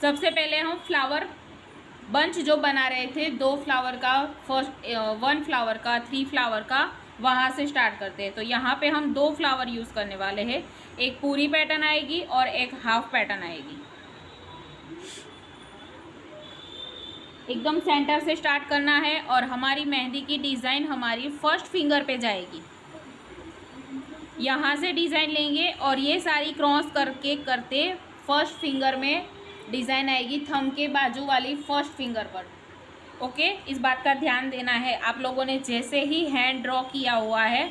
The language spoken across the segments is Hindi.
सबसे पहले हम फ्लावर बंच जो बना रहे थे, 2 फ्लावर का, फर्स्ट 1 फ्लावर का, 3 फ्लावर का, वहाँ से स्टार्ट करते हैं। तो यहाँ पे हम 2 फ्लावर यूज़ करने वाले हैं। एक पूरी पैटर्न आएगी और एक हाफ पैटर्न आएगी। एकदम सेंटर से स्टार्ट करना है और हमारी मेहंदी की डिज़ाइन हमारी फर्स्ट फिंगर पे जाएगी। यहाँ से डिज़ाइन लेंगे और ये सारी क्रॉस करके करते फर्स्ट फिंगर में डिज़ाइन आएगी, थंब के बाजू वाली फर्स्ट फिंगर पर। ओके, इस बात का ध्यान देना है। आप लोगों ने जैसे ही हैंड ड्रॉ किया हुआ है,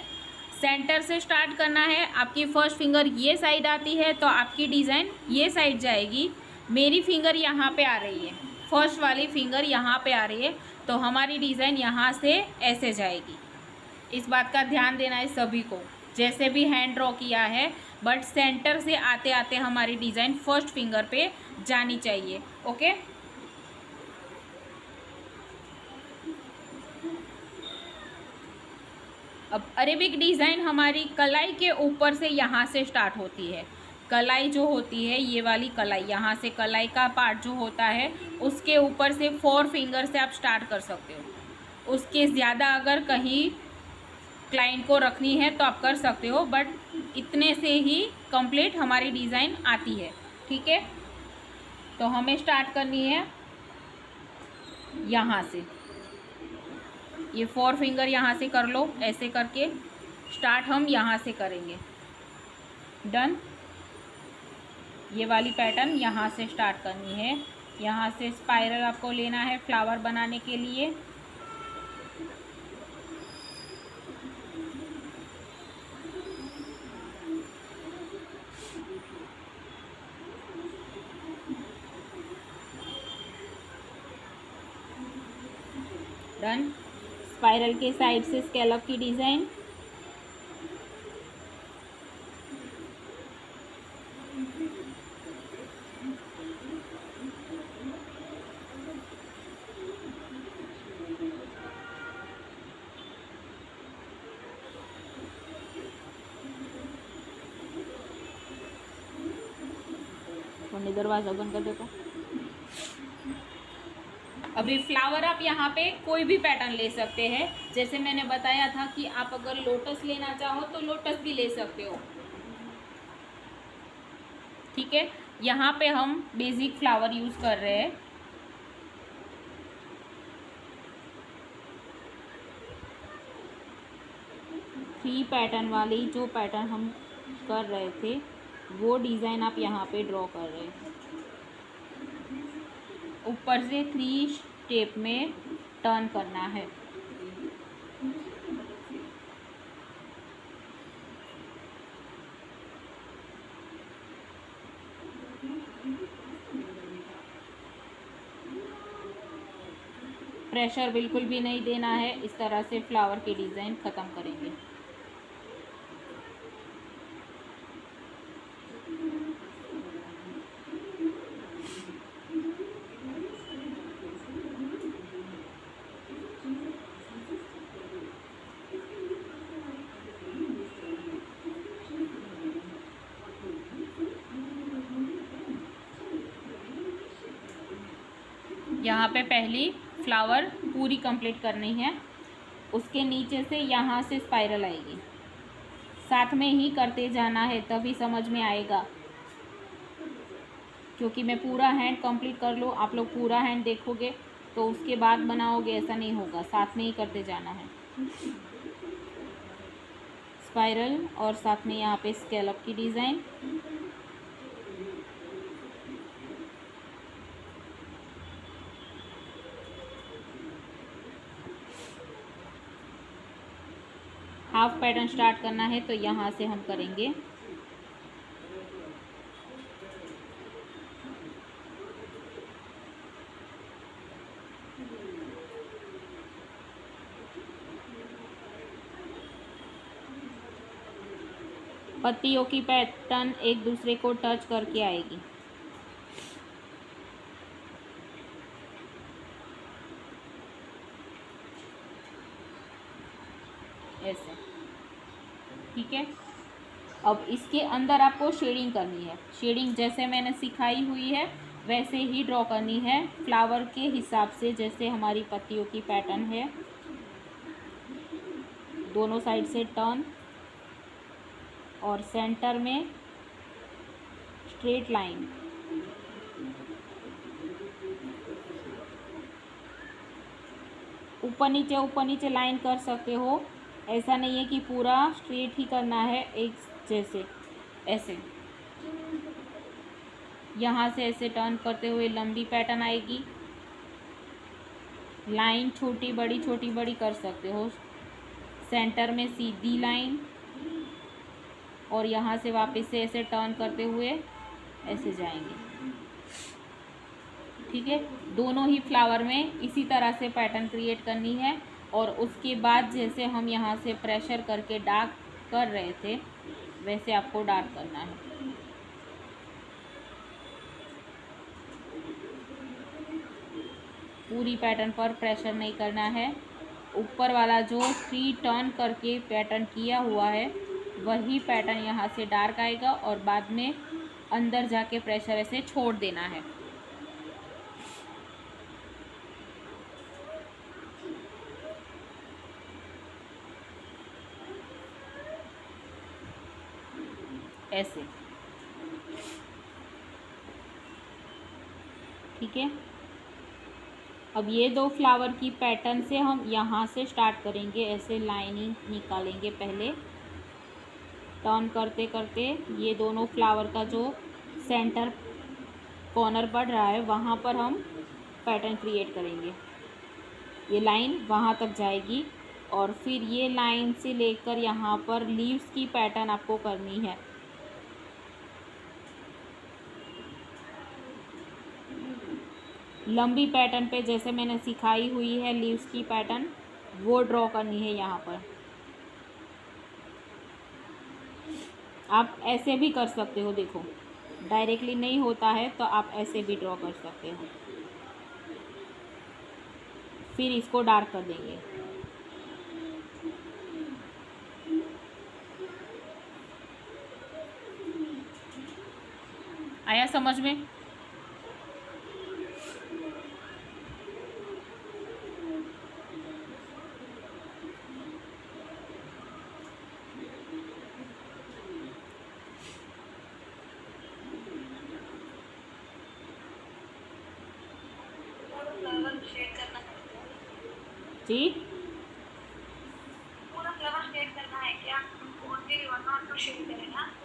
सेंटर से स्टार्ट करना है। आपकी फर्स्ट फिंगर ये साइड आती है तो आपकी डिज़ाइन ये साइड जाएगी। मेरी फिंगर यहाँ पे आ रही है, फर्स्ट वाली फिंगर यहाँ पे आ रही है, तो हमारी डिज़ाइन यहाँ से ऐसे जाएगी। इस बात का ध्यान देना है सभी को, जैसे भी हैंड ड्रॉ किया है, बट सेंटर से आते आते हमारी डिज़ाइन फर्स्ट फिंगर पे जानी चाहिए। ओके, अब अरेबिक डिज़ाइन हमारी कलाई के ऊपर से यहाँ से स्टार्ट होती है। कलाई जो होती है, ये वाली कलाई, यहाँ से कलाई का पार्ट जो होता है, उसके ऊपर से 4 फिंगर से आप स्टार्ट कर सकते हो। उसके ज़्यादा अगर कहीं क्लाइंट को रखनी है तो आप कर सकते हो, बट इतने से ही कंप्लीट हमारी डिज़ाइन आती है। ठीक है, तो हमें स्टार्ट करनी है यहाँ से। ये 4 फिंगर यहाँ से कर लो, ऐसे करके स्टार्ट हम यहाँ से करेंगे। डन। ये वाली पैटर्न यहाँ से स्टार्ट करनी है। यहाँ से स्पाइरल आपको लेना है फ्लावर बनाने के लिए। डन। स्पाइरल के साइड से स्कैलप की डिज़ाइन। दरवाजा बंद कर देखो। अभी फ्लावर आप यहाँ पे कोई भी पैटर्न ले सकते हैं। जैसे मैंने बताया था कि आप अगर लोटस लेना चाहो तो लोटस भी ले सकते हो। ठीक है, यहाँ पे हम बेसिक फ्लावर यूज़ कर रहे हैं। थ्री पैटर्न वाली जो पैटर्न हम कर रहे थे, वो डिज़ाइन आप यहाँ पे ड्रॉ कर रहे हैं। ऊपर से 3 स्टेप में टर्न करना है। प्रेशर बिल्कुल भी नहीं देना है। इस तरह से फ्लावर की डिज़ाइन ख़त्म करेंगे। यहाँ पे पहली फ्लावर पूरी कंप्लीट करनी है। उसके नीचे से यहाँ से स्पाइरल आएगी। साथ में ही करते जाना है, तभी समझ में आएगा। क्योंकि मैं पूरा हैंड कंप्लीट कर लूँ, आप लोग पूरा हैंड देखोगे तो उसके बाद बनाओगे, ऐसा नहीं होगा। साथ में ही करते जाना है। स्पाइरल और साथ में यहाँ पे स्कैलप की डिज़ाइन। हाफ पैटर्न स्टार्ट करना है तो यहाँ से हम करेंगे। पत्तियों की पैटर्न एक दूसरे को टच करके आएगी। ऐसे। ठीक है, अब इसके अंदर आपको शेडिंग करनी है। शेडिंग जैसे मैंने सिखाई हुई है वैसे ही ड्रॉ करनी है फ्लावर के हिसाब से, जैसे हमारी पत्तियों की पैटर्न है। दोनों साइड से टर्न और सेंटर में स्ट्रेट लाइन। ऊपर नीचे लाइन कर सकते हो, ऐसा नहीं है कि पूरा स्ट्रेट ही करना है एक जैसे। ऐसे यहाँ से ऐसे टर्न करते हुए लंबी पैटर्न आएगी। लाइन छोटी बड़ी कर सकते हो। सेंटर में सीधी लाइन और यहाँ से वापस से ऐसे टर्न करते हुए ऐसे जाएंगे। ठीक है, दोनों ही फ्लावर में इसी तरह से पैटर्न क्रिएट करनी है। और उसके बाद जैसे हम यहाँ से प्रेशर करके डार्क कर रहे थे, वैसे आपको डार्क करना है। पूरी पैटर्न पर प्रेशर नहीं करना है। ऊपर वाला जो 3 टर्न करके पैटर्न किया हुआ है वही पैटर्न यहाँ से डार्क आएगा और बाद में अंदर जाके प्रेशर ऐसे छोड़ देना है। ऐसे। ठीक है, अब ये 2 फ्लावर की पैटर्न से हम यहाँ से स्टार्ट करेंगे। ऐसे लाइनिंग निकालेंगे पहले, टर्न करते करते ये दोनों फ्लावर का जो सेंटर कॉर्नर पड़ रहा है वहाँ पर हम पैटर्न क्रिएट करेंगे। ये लाइन वहाँ तक जाएगी और फिर ये लाइन से लेकर यहाँ पर लीव्स की पैटर्न आपको करनी है। लंबी पैटर्न पे जैसे मैंने सिखाई हुई है लीव्स की पैटर्न, वो ड्रॉ करनी है यहाँ पर। आप ऐसे भी कर सकते हो, देखो डायरेक्टली नहीं होता है तो आप ऐसे भी ड्रॉ कर सकते हो। फिर इसको डार्क कर देंगे। आया समझ में? जी, पूरा फ्लावर शेड करना है क्या?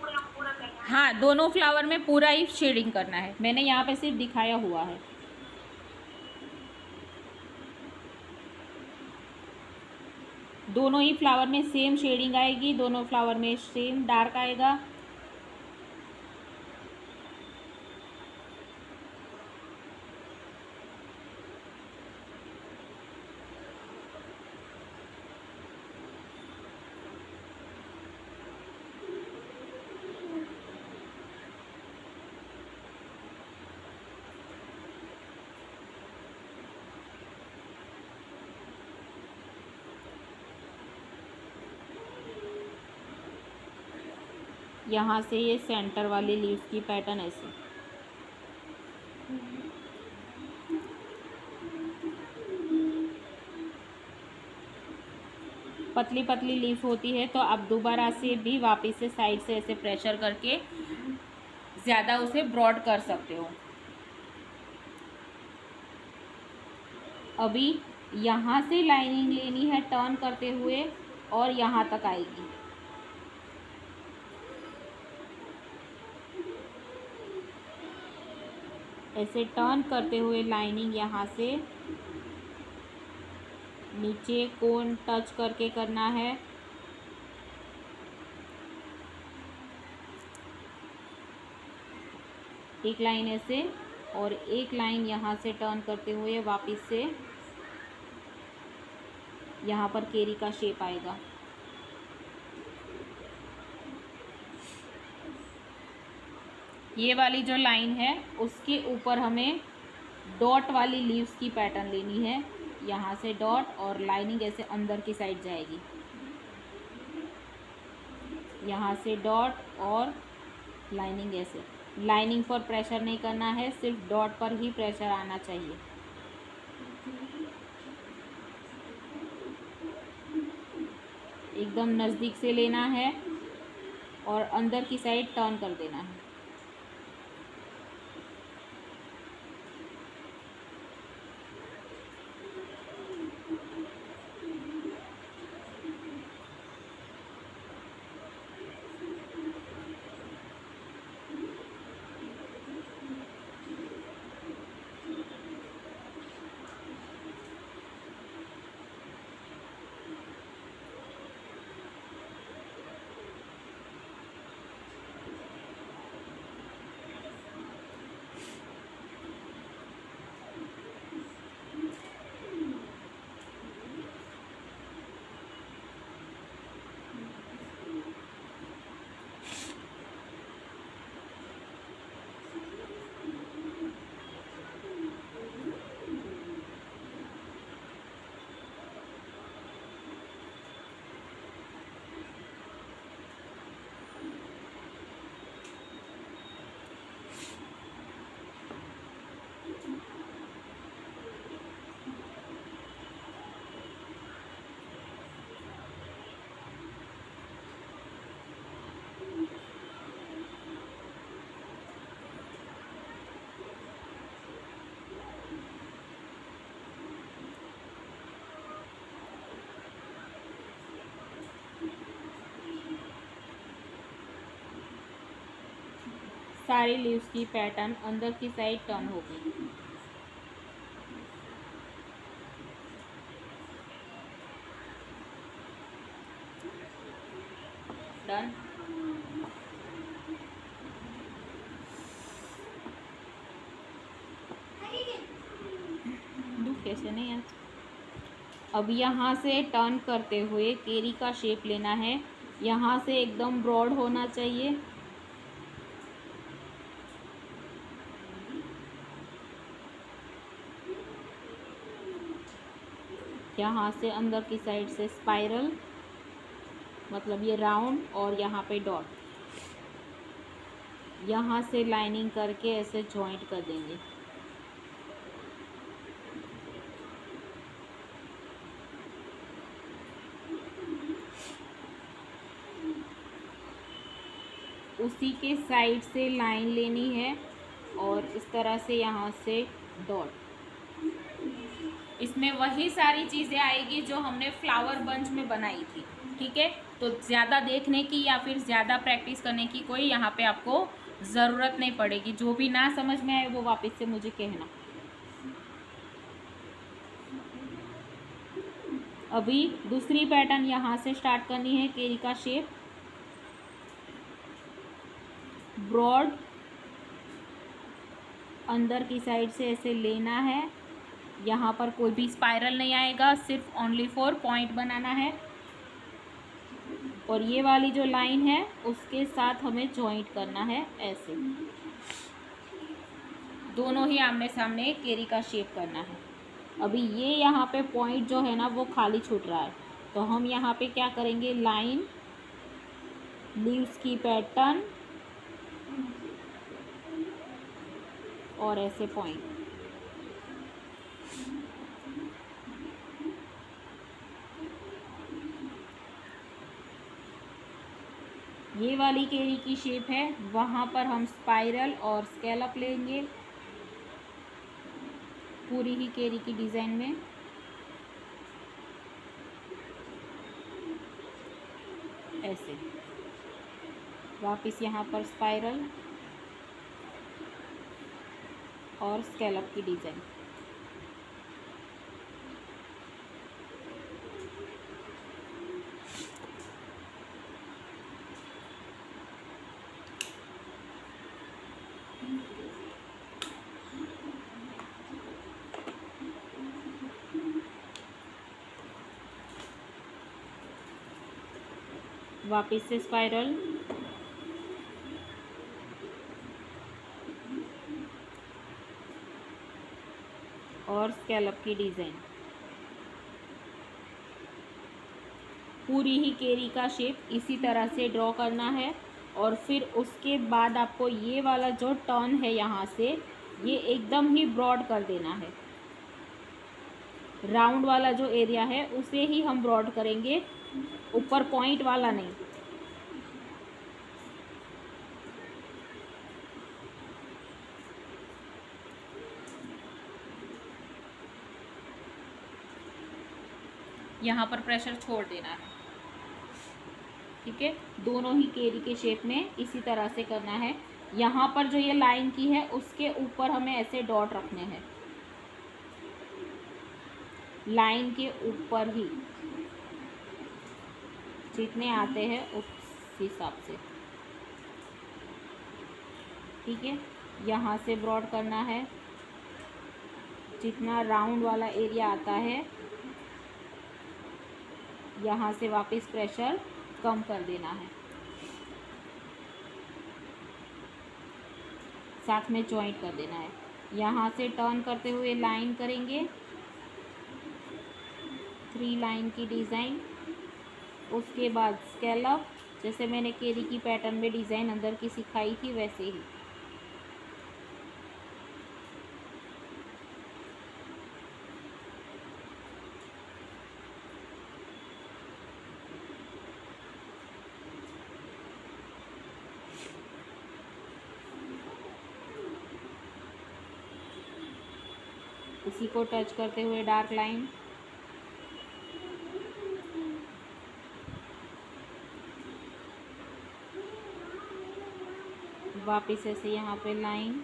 पूरा करना है? हाँ, दोनों फ्लावर में पूरा ही शेडिंग करना है। मैंने यहाँ पे सिर्फ दिखाया हुआ है। दोनों ही फ्लावर में सेम शेडिंग आएगी, दोनों फ्लावर में सेम डार्क आएगा। यहाँ से ये सेंटर वाली लीव्स की पैटर्न ऐसे। पतली पतली लीफ होती है तो आप दोबारा से भी वापस से साइड से ऐसे प्रेशर करके ज़्यादा उसे ब्रॉड कर सकते हो। अभी यहाँ से लाइनिंग लेनी है टर्न करते हुए और यहाँ तक आएगी। ऐसे टर्न करते हुए लाइनिंग यहाँ से नीचे कोन टच करके करना है। एक लाइन ऐसे और एक लाइन यहाँ से टर्न करते हुए वापस से यहाँ पर केरी का शेप आएगा। ये वाली जो लाइन है उसके ऊपर हमें डॉट वाली लीव्स की पैटर्न लेनी है। यहाँ से डॉट और लाइनिंग ऐसे अंदर की साइड जाएगी। यहाँ से डॉट और लाइनिंग ऐसे लाइनिंग पर प्रेशर नहीं करना है, सिर्फ डॉट पर ही प्रेशर आना चाहिए। एकदम नज़दीक से लेना है और अंदर की साइड टर्न कर देना है। सारी लीव्स की पैटर्न अंदर की साइड टर्न होगी। डन। कैसे नहीं है। अब यहाँ से टर्न करते हुए केरी का शेप लेना है। यहाँ से एकदम ब्रॉड होना चाहिए। यहाँ से अंदर की साइड से स्पाइरल, मतलब ये राउंड, और यहाँ पे डॉट। यहाँ से लाइनिंग करके ऐसे जॉइंट कर देंगे। उसी के साइड से लाइन लेनी है और इस तरह से यहाँ से डॉट। इसमें वही सारी चीज़ें आएगी जो हमने फ्लावर बंच में बनाई थी। ठीक है, तो ज़्यादा देखने की या फिर ज़्यादा प्रैक्टिस करने की कोई यहाँ पे आपको ज़रूरत नहीं पड़ेगी। जो भी ना समझ में आए वो वापस से मुझे कहना। अभी दूसरी पैटर्न यहाँ से स्टार्ट करनी है। केरी का शेप ब्रॉड, अंदर की साइड से ऐसे लेना है। यहाँ पर कोई भी स्पाइरल नहीं आएगा, सिर्फ ओनली फॉर पॉइंट बनाना है। और ये वाली जो लाइन है उसके साथ हमें जॉइंट करना है ऐसे। दोनों ही आमने सामने केरी का शेप करना है। अभी ये यहाँ पे पॉइंट जो है ना वो खाली छूट रहा है, तो हम यहाँ पे क्या करेंगे, लाइन, लीव्स की पैटर्न और ऐसे पॉइंट। ये वाली केरी की शेप है, वहाँ पर हम स्पाइरल और स्कैलप लेंगे पूरी ही केरी की डिज़ाइन में। ऐसे वापस यहाँ पर स्पाइरल और स्कैलप की डिज़ाइन। वापस से स्पाइरल और स्कैलप की डिज़ाइन। पूरी ही केरी का शेप इसी तरह से ड्रॉ करना है और फिर उसके बाद आपको ये वाला जो टर्न है यहाँ से ये एकदम ही ब्रॉड कर देना है। राउंड वाला जो एरिया है उसे ही हम ब्रॉड करेंगे, ऊपर पॉइंट वाला नहीं। यहाँ पर प्रेशर छोड़ देना है, ठीक है। दोनों ही केरी के शेप में इसी तरह से करना है। यहाँ पर जो ये लाइन की है उसके ऊपर हमें ऐसे डॉट रखने हैं, लाइन के ऊपर ही जितने आते हैं उस हिसाब से, ठीक है। यहाँ से ब्रॉड करना है, जितना राउंड वाला एरिया आता है यहाँ से वापस प्रेशर कम कर देना है। साथ में जॉइंट कर देना है। यहाँ से टर्न करते हुए लाइन करेंगे, 3 लाइन की डिज़ाइन। उसके बाद स्कैलप, जैसे मैंने केरी की पैटर्न में डिज़ाइन अंदर की सिखाई थी वैसे ही। इसी को टच करते हुए डार्क लाइन, वापस ऐसे यहाँ पे लाइन,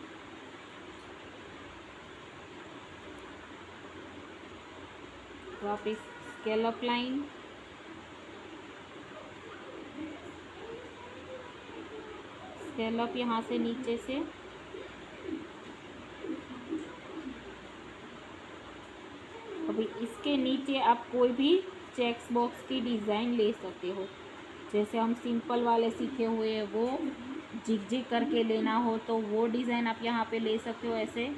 वापस स्केलअप लाइन, स्केलअप यहाँ से नीचे से, अभी इसके नीचे आप कोई भी चेक्स बॉक्स की डिज़ाइन ले सकते हो। जैसे हम सिंपल वाले सीखे हुए हैं वो जिग जिग करके लेना हो तो वो डिज़ाइन आप यहाँ पे ले सकते हो ऐसे।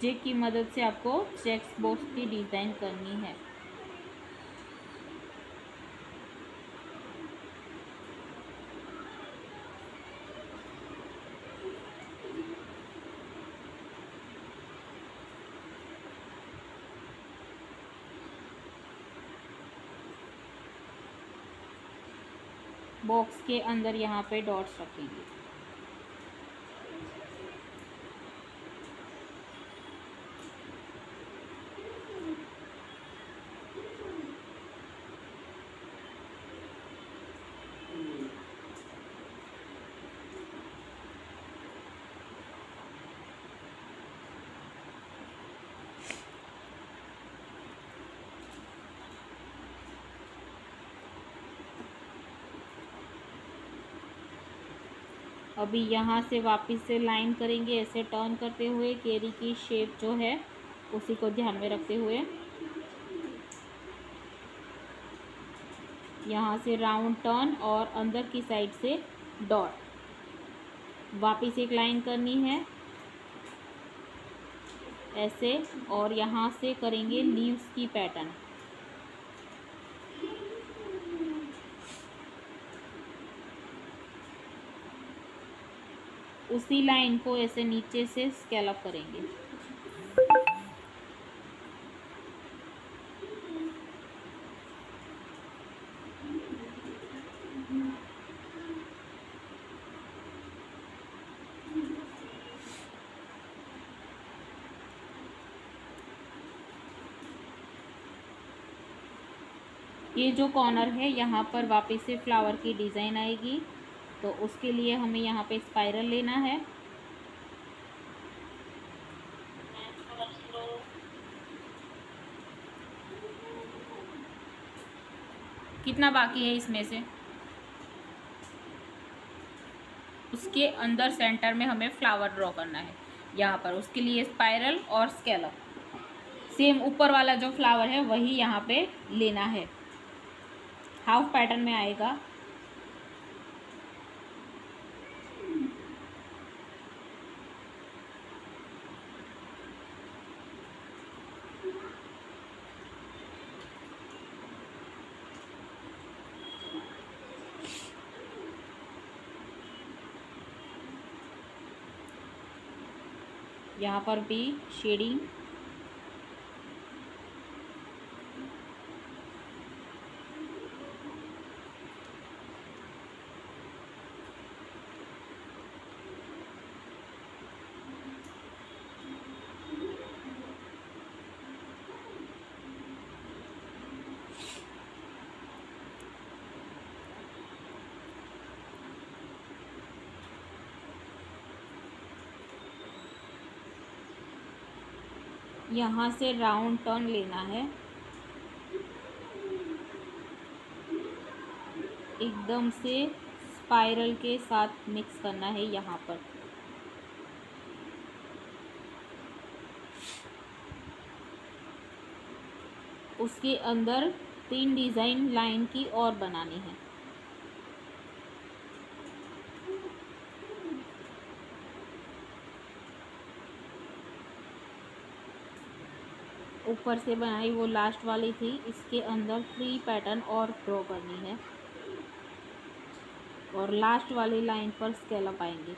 जिग की मदद से आपको चेक्स बॉक्स की डिज़ाइन करनी है। बॉक्स के अंदर यहाँ पे डॉट्स रखेंगे। अभी यहाँ से वापस से लाइन करेंगे ऐसे टर्न करते हुए, केरी की शेप जो है उसी को ध्यान में रखते हुए। यहाँ से राउंड टर्न और अंदर की साइड से डॉट, वापस एक लाइन करनी है ऐसे, और यहाँ से करेंगे लीव्स की पैटर्न। उसी लाइन को ऐसे नीचे से स्कैलप करेंगे। ये जो कॉर्नर है यहाँ पर वापस से फ्लावर की डिज़ाइन आएगी, तो उसके लिए हमें यहाँ पे स्पाइरल लेना है। कितना बाकी है इसमें से? उसके अंदर सेंटर में हमें फ्लावर ड्रॉ करना है यहाँ पर। उसके लिए स्पाइरल और स्केलप, सेम ऊपर वाला जो फ्लावर है वही यहाँ पे लेना है। हाफ पैटर्न में आएगा। यहाँ पर भी शेडिंग, यहाँ से राउंड टर्न लेना है, एकदम से स्पाइरल के साथ मिक्स करना है यहाँ पर। उसके अंदर 3 डिज़ाइन लाइन की और बनानी है। ऊपर से बनाई वो लास्ट वाली थी, इसके अंदर 3 पैटर्न और ड्रॉ करनी है और लास्ट वाली लाइन पर स्केलप आएंगे।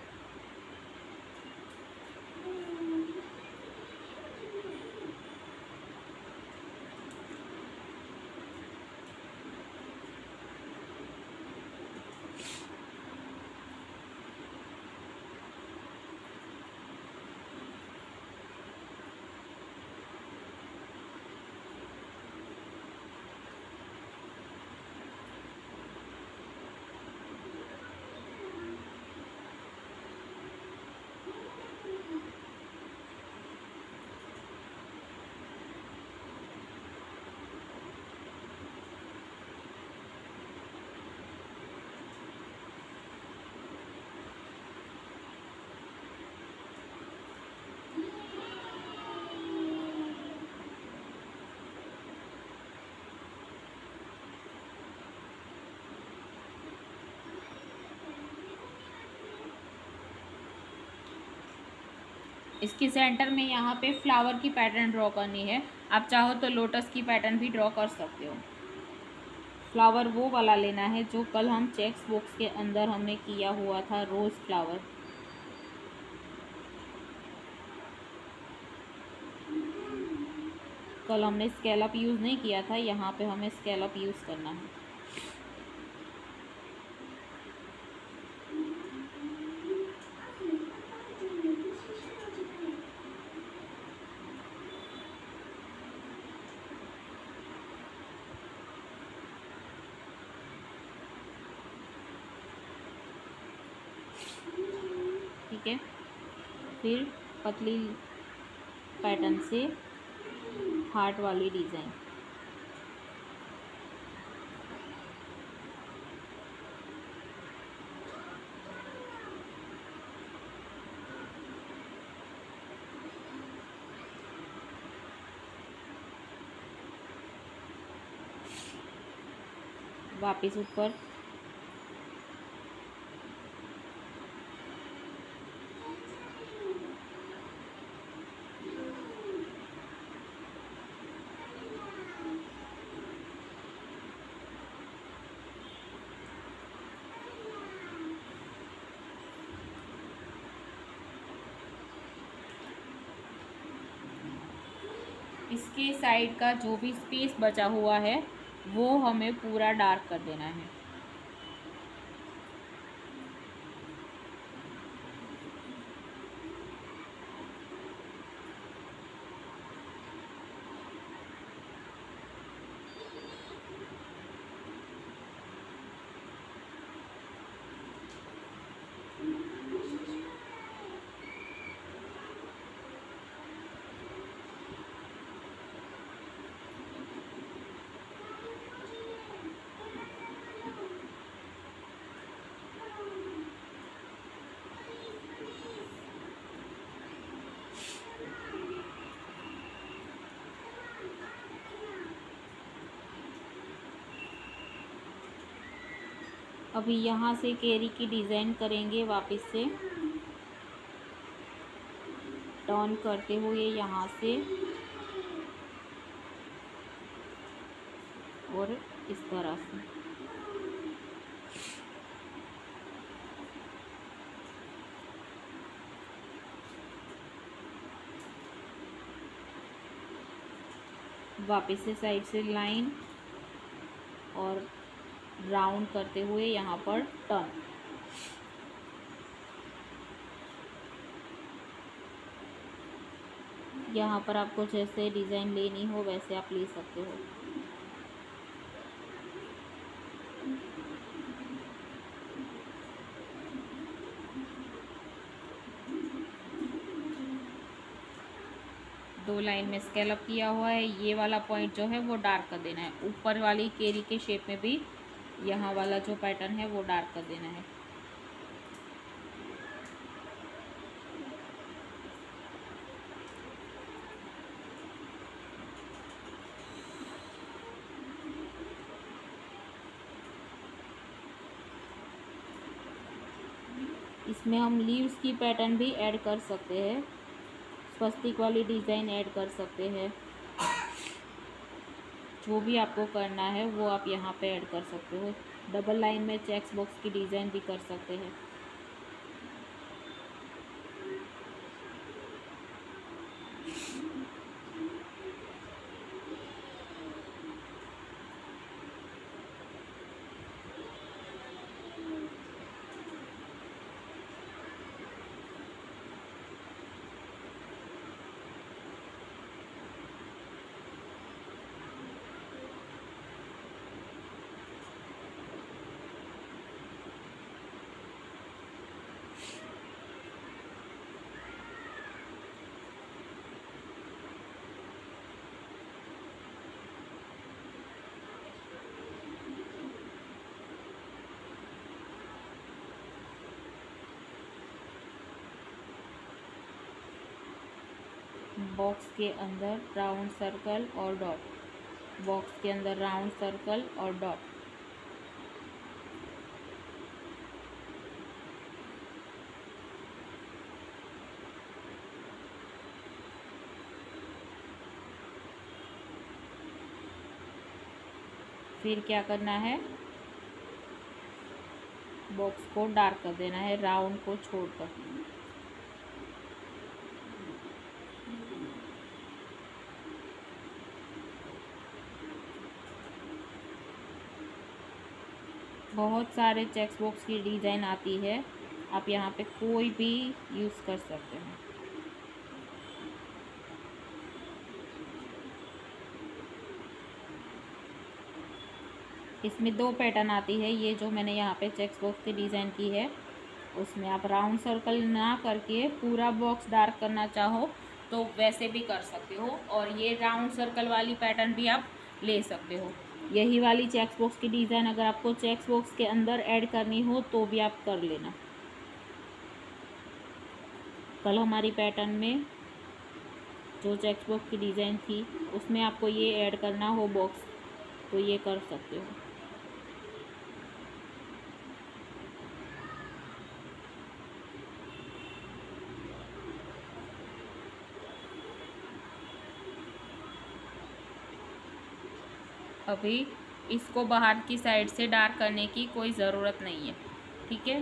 इसके सेंटर में यहाँ पे फ्लावर की पैटर्न ड्रॉ करनी है। आप चाहो तो लोटस की पैटर्न भी ड्रॉ कर सकते हो। फ्लावर वो वाला लेना है जो कल हम चेक्स बॉक्स के अंदर हमने किया हुआ था, रोज़ फ्लावर। कल हमने स्केलप यूज़ नहीं किया था, यहाँ पे हमें स्केलप यूज़ करना है। ठीक है, फिर पतली पैटर्न से हार्ट वाली डिज़ाइन। वापस ऊपर, इसके साइड का जो भी स्पेस बचा हुआ है वो हमें पूरा डार्क कर देना है। अभी यहाँ से केरी की डिज़ाइन करेंगे, वापस से टर्न करते हुए यहाँ से और इस तरह से। वापस से साइड से लाइन और राउंड करते हुए यहाँ पर टर्न। यहाँ पर आपको जैसे डिज़ाइन लेनी हो वैसे आप ले सकते हो। दो लाइन में स्केलअप किया हुआ है, ये वाला पॉइंट जो है वो डार्क कर देना है। ऊपर वाली केरी के शेप में भी यहाँ वाला जो पैटर्न है वो डार्क कर देना है। इसमें हम लीव्स की पैटर्न भी ऐड कर सकते हैं, स्वस्तिक वाली डिज़ाइन ऐड कर सकते हैं। जो भी आपको करना है वो आप यहाँ पे ऐड कर सकते हो। डबल लाइन में चेक्स बॉक्स की डिज़ाइन भी कर सकते हैं। बॉक्स के अंदर राउंड सर्कल और डॉट, बॉक्स के अंदर राउंड सर्कल और डॉट। फिर क्या करना है, बॉक्स को डार्क कर देना है राउंड को छोड़कर। बहुत सारे चेक्स बॉक्स की डिज़ाइन आती है, आप यहाँ पे कोई भी यूज़ कर सकते हैं। इसमें दो पैटर्न आती है, ये जो मैंने यहाँ पे चेक्स बॉक्स की डिज़ाइन की है उसमें आप राउंड सर्कल ना करके पूरा बॉक्स डार्क करना चाहो तो वैसे भी कर सकते हो, और ये राउंड सर्कल वाली पैटर्न भी आप ले सकते हो। यही वाली चेक्स बॉक्स की डिज़ाइन अगर आपको चेक्स बॉक्स के अंदर ऐड करनी हो तो भी आप कर लेना। कल हमारी पैटर्न में जो चेक्स बॉक्स की डिज़ाइन थी उसमें आपको ये ऐड करना हो बॉक्स तो ये कर सकते हो। अभी इसको बाहर की साइड से डार्क करने की कोई ज़रूरत नहीं है, ठीक है।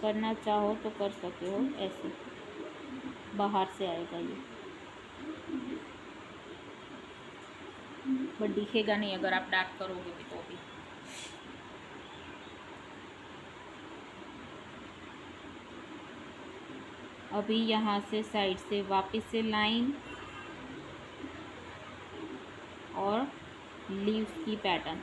करना चाहो तो कर सकते हो, ऐसे बाहर से आएगा ये, बट दिखेगा नहीं अगर आप डार्क करोगे भी तो भी। अभी यहाँ से साइड से वापस से लाइन और लीव्स की पैटर्न।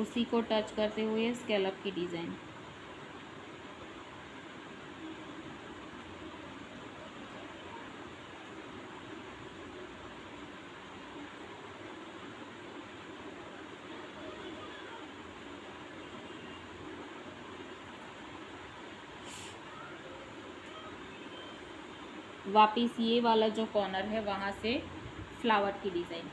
उसी को टच करते हुए स्केलअप की डिज़ाइन। वापस ये वाला जो कॉर्नर है वहाँ से फ्लावर की डिज़ाइन।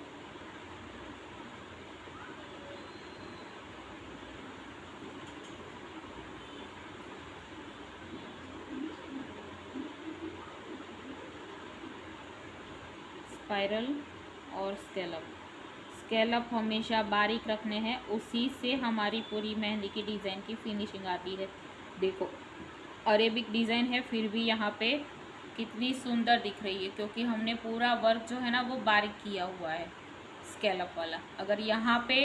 स्पाइरल और स्केलअप हमेशा बारीक रखने हैं, उसी से हमारी पूरी मेहंदी की डिज़ाइन की फिनिशिंग आती है। देखो अरेबिक डिज़ाइन है फिर भी यहाँ पे कितनी सुंदर दिख रही है, क्योंकि हमने पूरा वर्क जो है ना वो बारीक किया हुआ है स्केलअप वाला। अगर यहाँ पे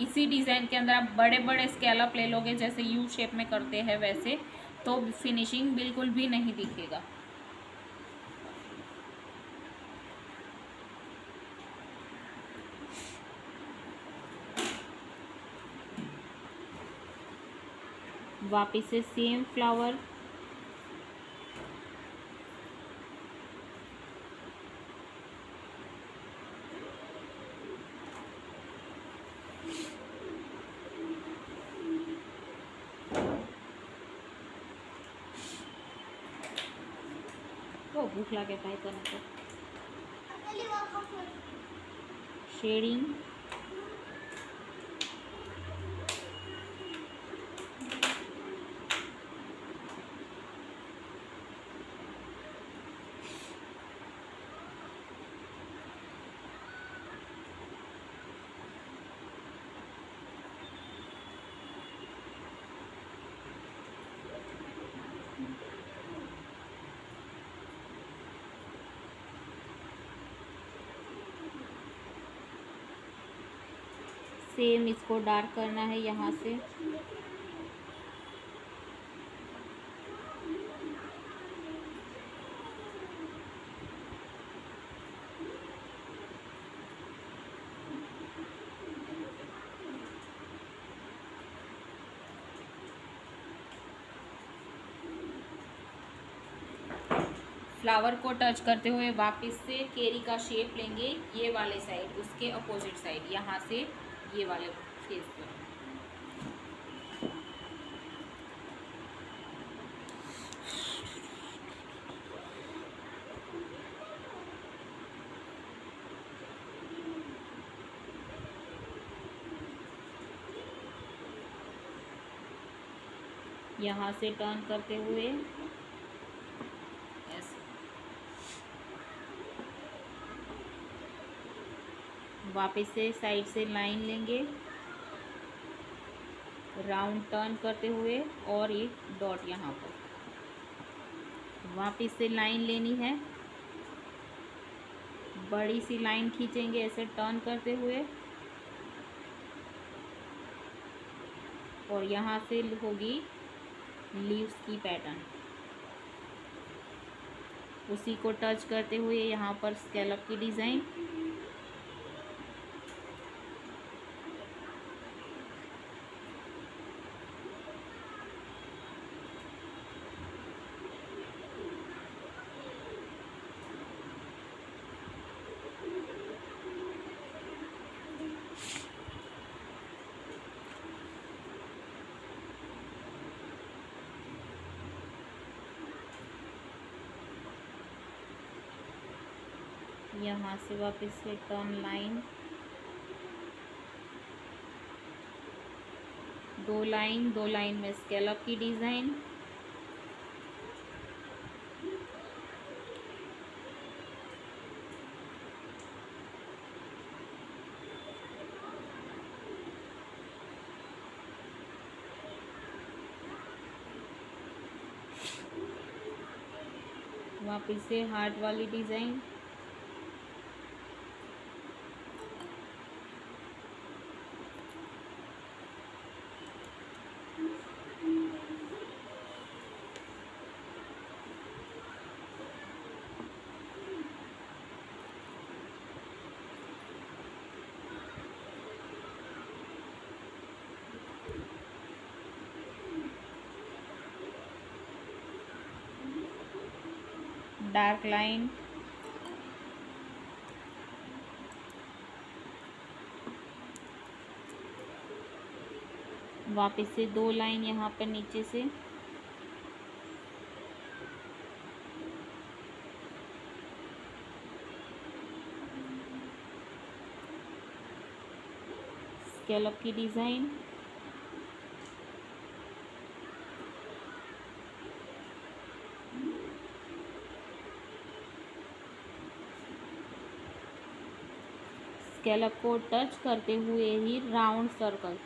इसी डिज़ाइन के अंदर आप बड़े बड़े स्केलअप ले लोगे जैसे यू शेप में करते हैं वैसे, तो फिनिशिंग बिल्कुल भी नहीं दिखेगा। वापिस से सेम फ्लावर, भूख लगे पाए करने को। शेडिंग, सेम इसको डार्क करना है यहाँ से। फ्लावर को टच करते हुए वापस से केरी का शेप लेंगे, ये वाले साइड उसके अपोजिट साइड, यहाँ से ये वाले फेस पर। यहाँ से टर्न करते हुए वापस से साइड से लाइन लेंगे, राउंड टर्न करते हुए और एक डॉट यहाँ पर। वापस से लाइन लेनी है, बड़ी सी लाइन खींचेंगे ऐसे टर्न करते हुए, और यहाँ से होगी लीव्स की पैटर्न। उसी को टच करते हुए यहाँ पर स्कैलप की डिज़ाइन। यहाँ से वापस से टर्न लाइन, दो लाइन में स्कैलप की डिज़ाइन। वापस से हार्ट वाली डिज़ाइन। डार्क लाइन, वापस से दो लाइन यहाँ पर नीचे से, स्कैलप की डिज़ाइन। स्कैलप को टच करते हुए ही राउंड सर्कल,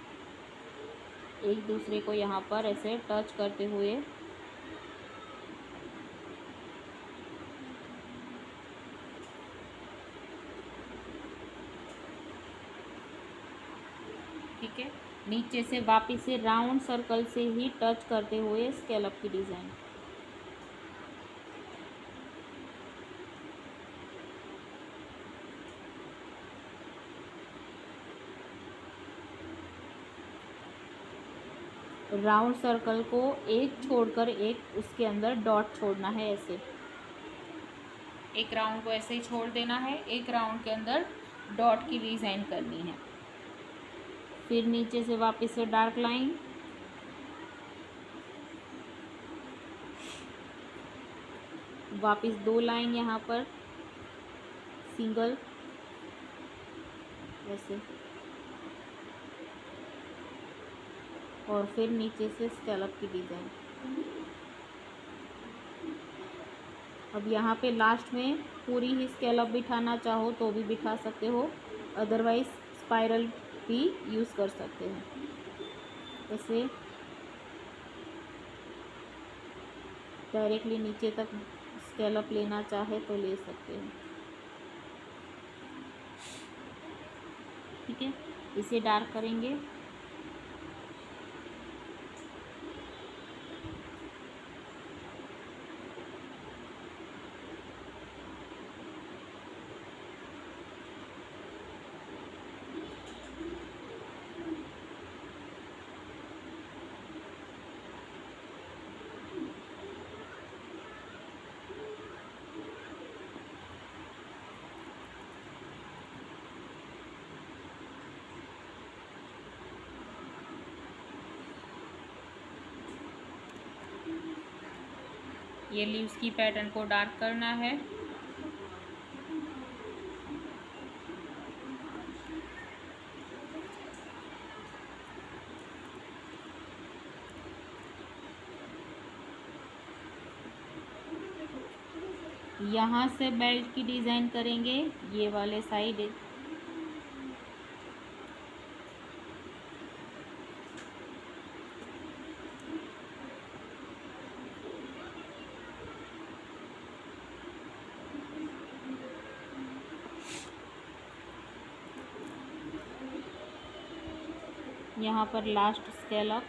एक दूसरे को यहाँ पर ऐसे टच करते हुए ठीक है, नीचे से वापस से राउंड सर्कल से ही टच करते हुए स्कैलप की डिज़ाइन। राउंड सर्कल को एक छोड़कर एक उसके अंदर डॉट छोड़ना है, ऐसे एक राउंड को ऐसे ही छोड़ देना है, एक राउंड के अंदर डॉट की डिज़ाइन करनी है। फिर नीचे से वापस से डार्क लाइन, वापस 2 लाइन यहाँ पर सिंगल ऐसे, और फिर नीचे से स्कैलप की डिज़ाइन। अब यहाँ पे लास्ट में पूरी ही स्कैलप बिठाना चाहो तो भी बिठा सकते हो, अदरवाइज स्पाइरल भी यूज़ कर सकते हैं। ऐसे डायरेक्टली नीचे तक स्कैलप लेना चाहे तो ले सकते हैं। ठीक है, इसे डार्क करेंगे। ये लीव्स की पैटर्न को डार्क करना है। यहाँ से बेल्ट की डिज़ाइन करेंगे, ये वाले साइड यहाँ पर लास्ट स्कैलप,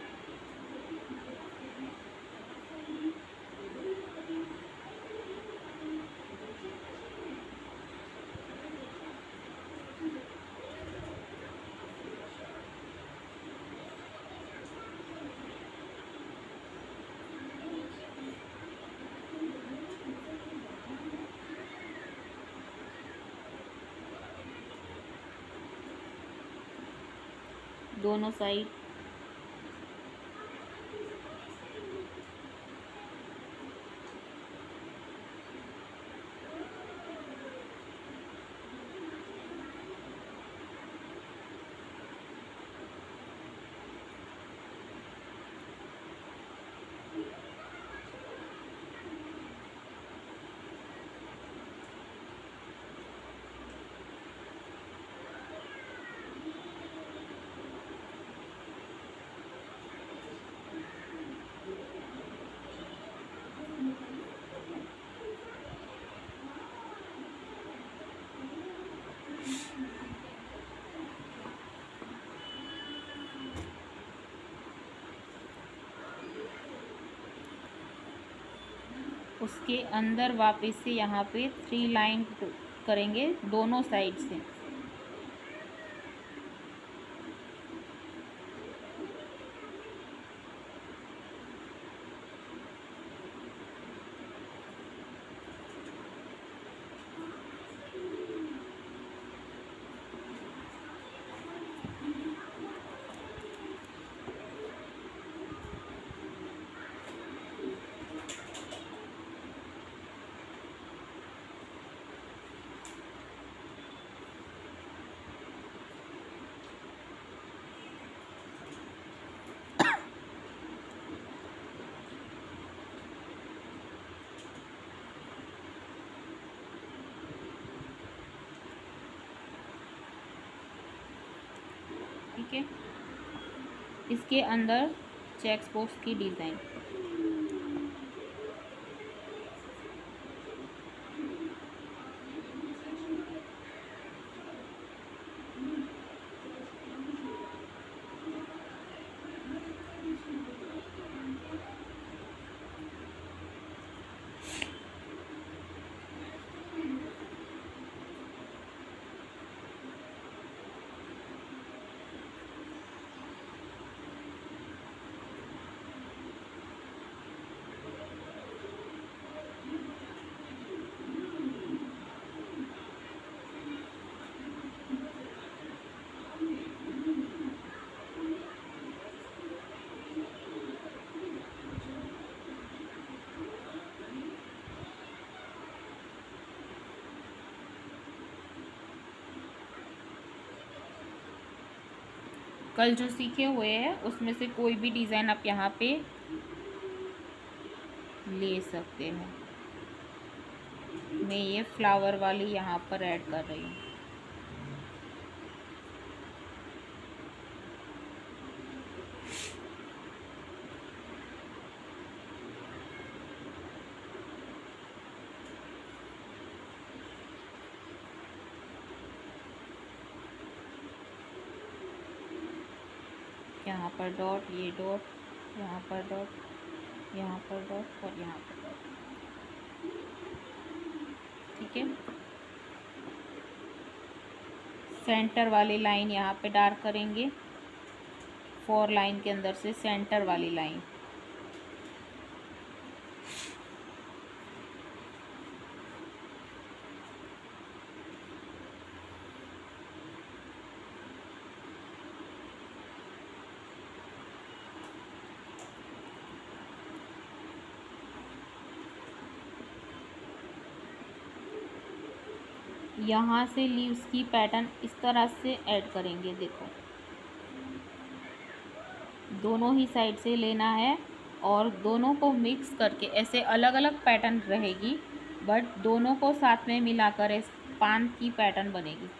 दोनों साइड। उसके अंदर वापस से यहाँ पे 3 लाइन करेंगे दोनों साइड से। ठीक है, इसके अंदर चेक्स बॉक्स की डिज़ाइन। कल जो सीखे हुए हैं उसमें से कोई भी डिज़ाइन आप यहाँ पे ले सकते हैं। मैं ये फ्लावर वाली यहाँ पर ऐड कर रही हूँ। यहाँ पर डॉट, ये डॉट, यहाँ पर डॉट, यहाँ पर डॉट और यहाँ पर डॉट। ठीक है, सेंटर वाली लाइन यहाँ पे डार्क करेंगे, 4 लाइन के अंदर से सेंटर वाली लाइन। यहाँ से लीव्स की पैटर्न इस तरह से ऐड करेंगे। देखो, दोनों ही साइड से लेना है और दोनों को मिक्स करके ऐसे अलग अलग पैटर्न रहेगी, बट दोनों को साथ में मिलाकर इस पान की पैटर्न बनेगी।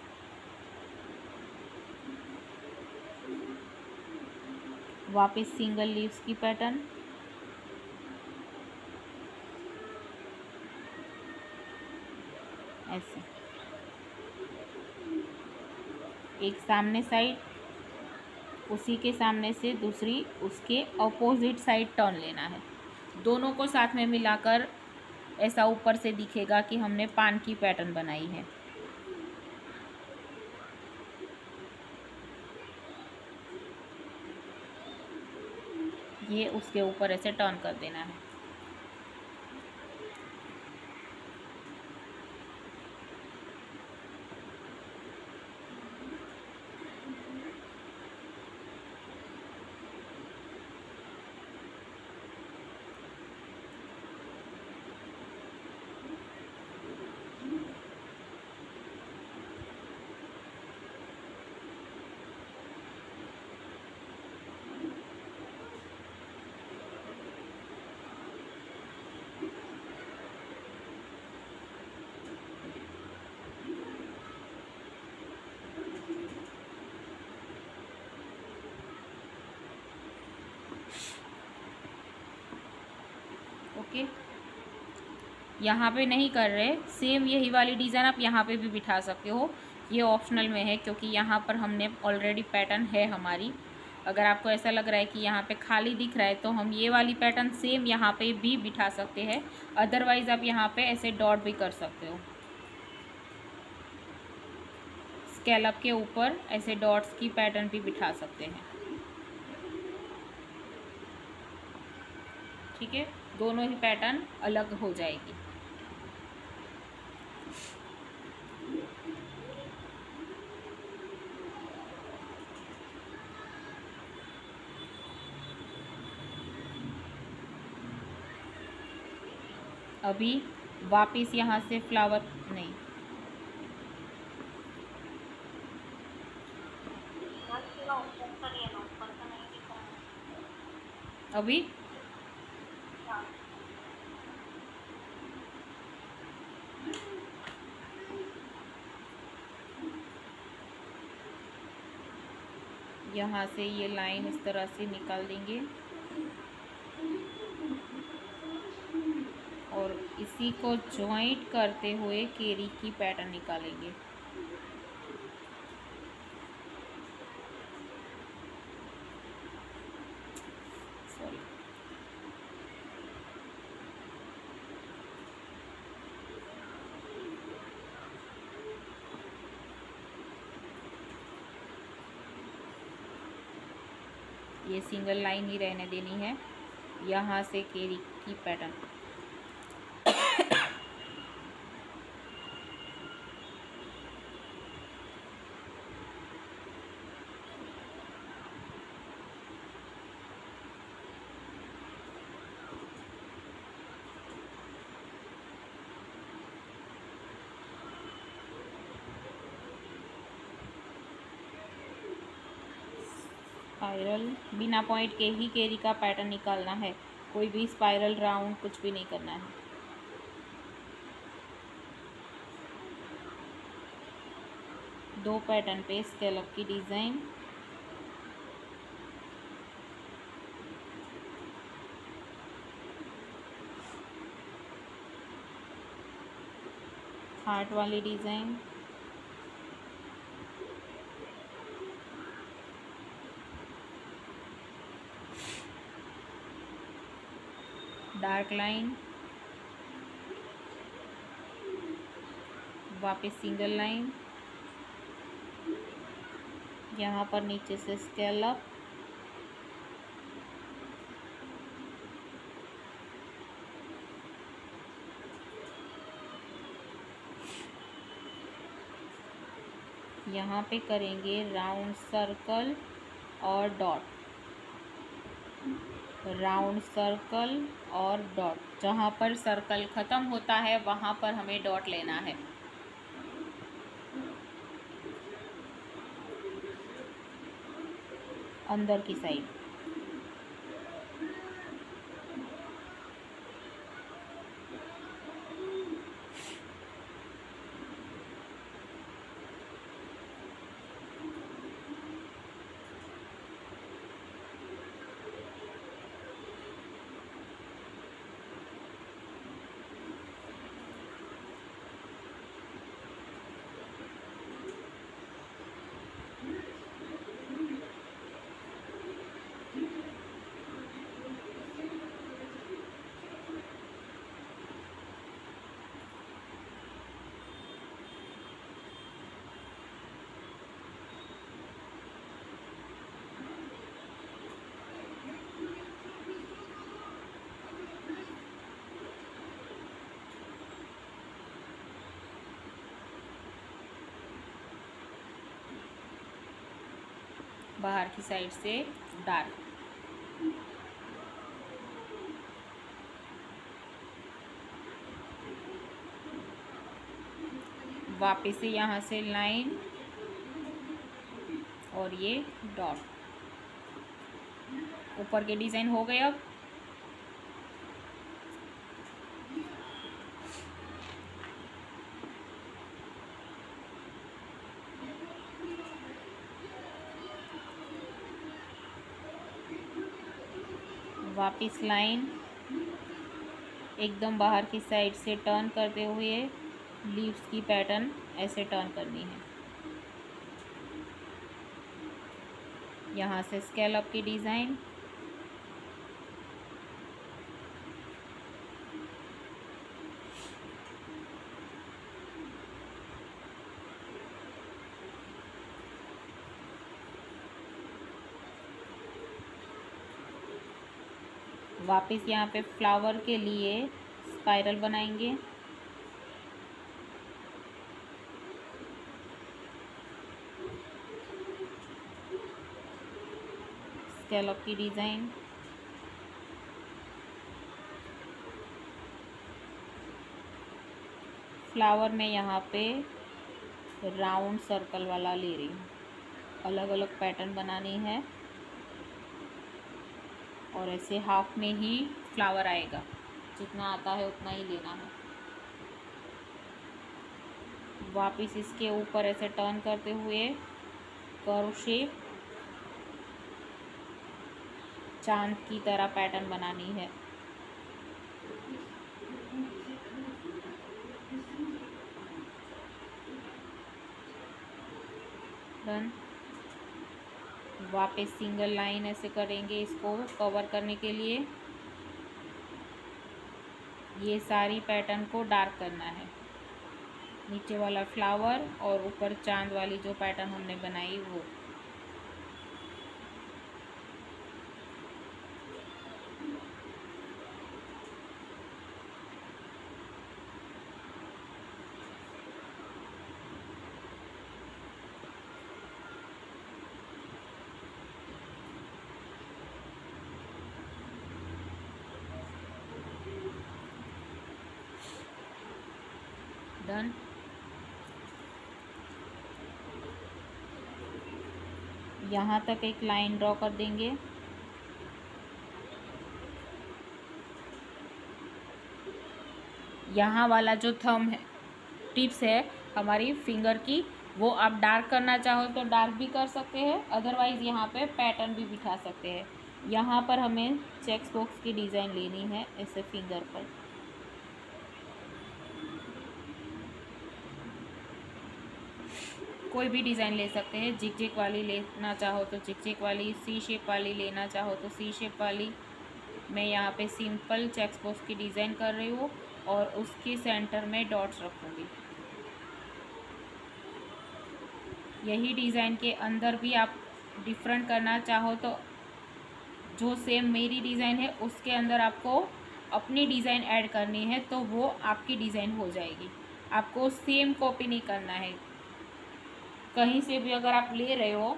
वापस सिंगल लीव्स की पैटर्न, ऐसे एक सामने साइड, उसी के सामने से दूसरी उसके अपोजिट साइड टर्न लेना है। दोनों को साथ में मिलाकर ऐसा ऊपर से दिखेगा कि हमने पान की पैटर्न बनाई है। ये उसके ऊपर ऐसे टर्न कर देना है। ओके, यहाँ पे नहीं कर रहे, सेम यही वाली डिज़ाइन आप यहाँ पे भी बिठा सकते हो। ये ऑप्शनल में है क्योंकि यहाँ पर हमने ऑलरेडी पैटर्न है हमारी। अगर आपको ऐसा लग रहा है कि यहाँ पे खाली दिख रहा है तो हम ये वाली पैटर्न सेम यहाँ पे भी बिठा सकते हैं। अदरवाइज़ आप यहाँ पे ऐसे डॉट भी कर सकते हो। स्कैलप के ऊपर ऐसे डॉट्स की पैटर्न भी बिठा सकते हैं। ठीक है, दोनों ही पैटर्न अलग हो जाएगी। अभी वापस यहाँ से फ्लावर नहीं, अभी यहाँ से ये लाइन इस तरह से निकाल देंगे और इसी को जॉइंट करते हुए केरी की पैटर्न निकालेंगे। सॉरी, ये सिंगल लाइन ही रहने देनी है। यहाँ से केरी की पैटर्न स्पाइरल बिना पॉइंट के ही केरी का पैटर्न निकालना है, कोई भी स्पाइरल राउंड कुछ भी नहीं करना है। दो पैटर्न पे स्कैलप की डिज़ाइन, हार्ट वाली डिज़ाइन, डार्क लाइन, वापस सिंगल लाइन, यहाँ पर नीचे से स्कैलप, यहाँ पे करेंगे राउंड सर्कल और डॉट, राउंड सर्कल और डॉट। जहाँ पर सर्कल ख़त्म होता है वहाँ पर हमें डॉट लेना है। अंदर की साइड बाहर की साइड से डार्क, वापस से यहाँ से लाइन और ये डॉट। ऊपर के डिज़ाइन हो गए। अब वापस लाइन एकदम बाहर की साइड से टर्न करते हुए लीव्स की पैटर्न ऐसे टर्न करनी है। यहाँ से स्कैलप की डिज़ाइन, वापस यहाँ पे फ्लावर के लिए स्पाइरल बनाएंगे। स्कैलप की डिज़ाइन, फ्लावर में यहाँ पे राउंड सर्कल वाला ले रही हूँ। अलग अलग पैटर्न बनानी है और ऐसे हाफ में ही फ्लावर आएगा, जितना आता है उतना ही लेना है। वापस इसके ऊपर ऐसे टर्न करते हुए कर्व शेप, चांद की तरह पैटर्न बनानी है। डन। वापस सिंगल लाइन ऐसे करेंगे इसको कवर करने के लिए। ये सारी पैटर्न को डार्क करना है, नीचे वाला फ्लावर और ऊपर चांद वाली जो पैटर्न हमने बनाई वो। डन। यहाँ तक एक लाइन ड्रॉ कर देंगे। यहाँ वाला जो थंब है, टिप्स है हमारी फिंगर की, वो आप डार्क करना चाहो तो डार्क भी कर सकते हैं, अदरवाइज़ यहाँ पे पैटर्न भी बिठा सकते हैं। यहाँ पर हमें चेक्स बॉक्स की डिज़ाइन लेनी है ऐसे फिंगर पर। कोई भी डिज़ाइन ले सकते हैं, जिग जिग वाली लेना चाहो तो जिग जिग वाली, सी शेप वाली लेना चाहो तो सी शेप वाली। मैं यहाँ पे सिंपल चेक्स बॉक्स की डिज़ाइन कर रही हूँ और उसके सेंटर में डॉट्स रखूँगी। यही डिज़ाइन के अंदर भी आप डिफरेंट करना चाहो तो जो सेम मेरी डिज़ाइन है उसके अंदर आपको अपनी डिज़ाइन ऐड करनी है तो वो आपकी डिज़ाइन हो जाएगी। आपको सेम कॉपी नहीं करना है। कहीं से भी अगर आप ले रहे हो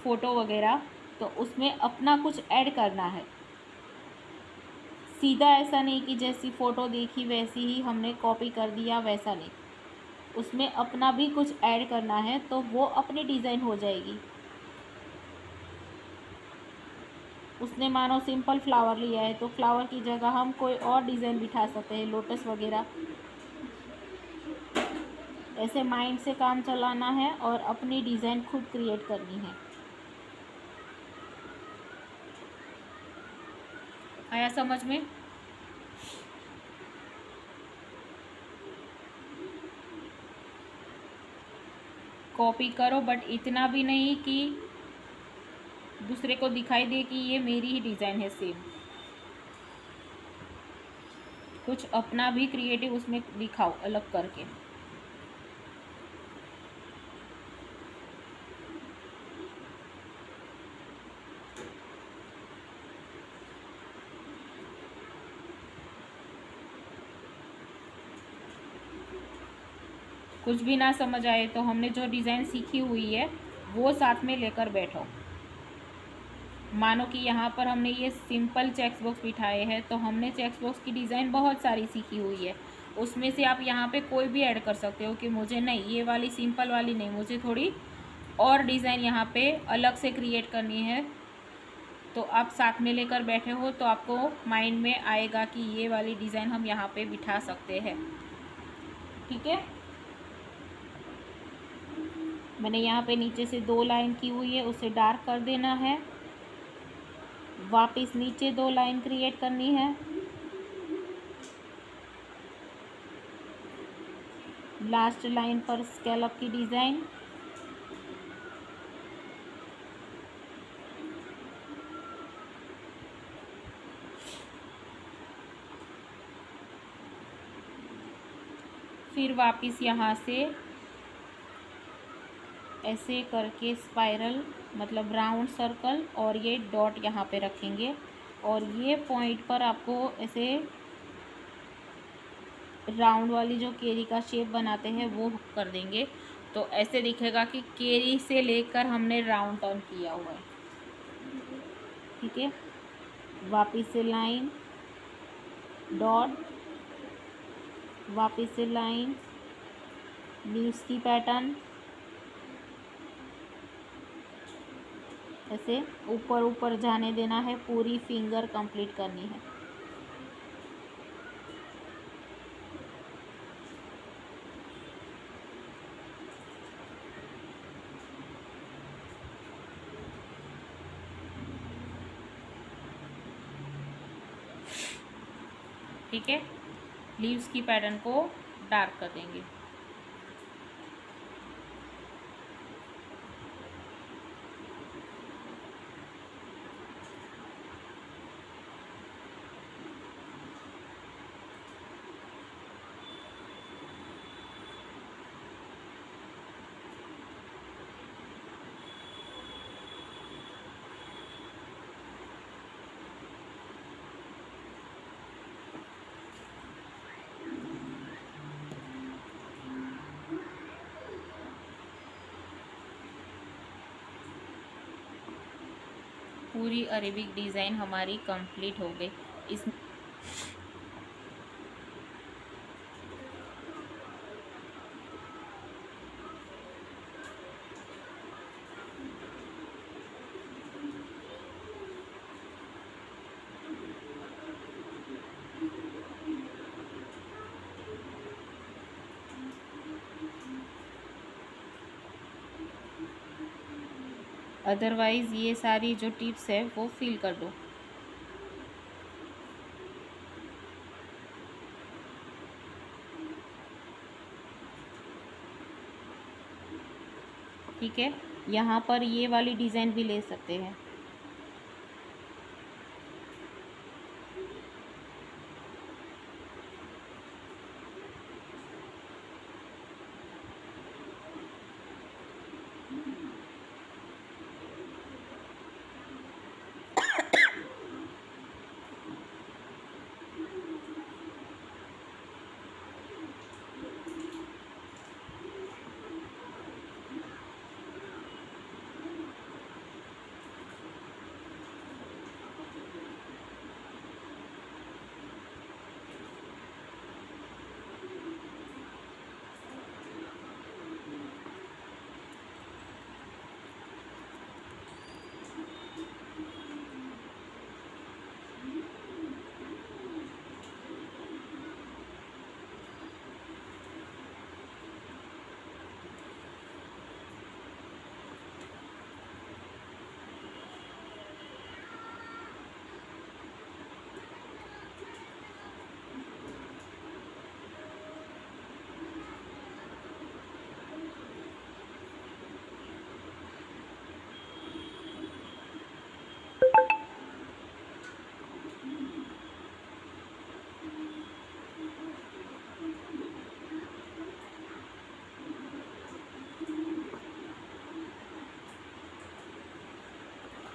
फ़ोटो वगैरह तो उसमें अपना कुछ ऐड करना है। सीधा ऐसा नहीं कि जैसी फ़ोटो देखी वैसी ही हमने कॉपी कर दिया, वैसा नहीं। उसमें अपना भी कुछ ऐड करना है तो वो अपनी डिज़ाइन हो जाएगी। उसने मानो सिंपल फ्लावर लिया है तो फ्लावर की जगह हम कोई और डिज़ाइन बिठा सकते हैं, लोटस वगैरह। ऐसे माइंड से काम चलाना है और अपनी डिज़ाइन खुद क्रिएट करनी है। आया समझ में? कॉपी करो बट इतना भी नहीं कि दूसरे को दिखाई दे कि ये मेरी ही डिज़ाइन है सेम। कुछ अपना भी क्रिएटिव उसमें दिखाओ अलग करके। कुछ भी ना समझ आए तो हमने जो डिज़ाइन सीखी हुई है वो साथ में लेकर बैठो। मानो कि यहाँ पर हमने ये सिंपल चेक्स बॉक्स बिठाए हैं तो हमने चेक्स बॉक्स की डिज़ाइन बहुत सारी सीखी हुई है, उसमें से आप यहाँ पे कोई भी ऐड कर सकते हो कि मुझे नहीं ये वाली सिंपल वाली नहीं, मुझे थोड़ी और डिज़ाइन यहाँ पे अलग से क्रिएट करनी है। तो आप साथ में लेकर बैठे हो तो आपको माइंड में आएगा कि ये वाली डिज़ाइन हम यहाँ पे बिठा सकते हैं। ठीक है, मैंने यहाँ पे नीचे से 2 लाइन की हुई है, उसे डार्क कर देना है। वापस नीचे 2 लाइन क्रिएट करनी है। लास्ट लाइन पर स्कैलप की डिज़ाइन। फिर वापस यहाँ से ऐसे करके स्पाइरल मतलब राउंड सर्कल और ये डॉट यहाँ पे रखेंगे और ये पॉइंट पर आपको ऐसे राउंड वाली जो केरी का शेप बनाते हैं वो कर देंगे तो ऐसे दिखेगा कि केरी से लेकर हमने राउंड टर्न किया हुआ है। ठीक है, वापस से लाइन डॉट, वापस से लाइन, लीव्स की पैटर्न ऐसे ऊपर ऊपर जाने देना है, पूरी फिंगर कंप्लीट करनी है। ठीक है, लीव्स की पैटर्न को डार्क कर देंगे। पूरी अरेबिक डिज़ाइन हमारी कंप्लीट हो गई। इस अदरवाइज़ ये सारी जो टिप्स है वो फिल कर दो। ठीक है, यहाँ पर ये वाली डिज़ाइन भी ले सकते हैं।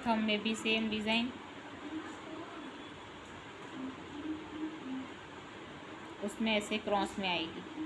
थंब में भी सेम डिज़ाइन, उसमें ऐसे क्रॉस में आएगी।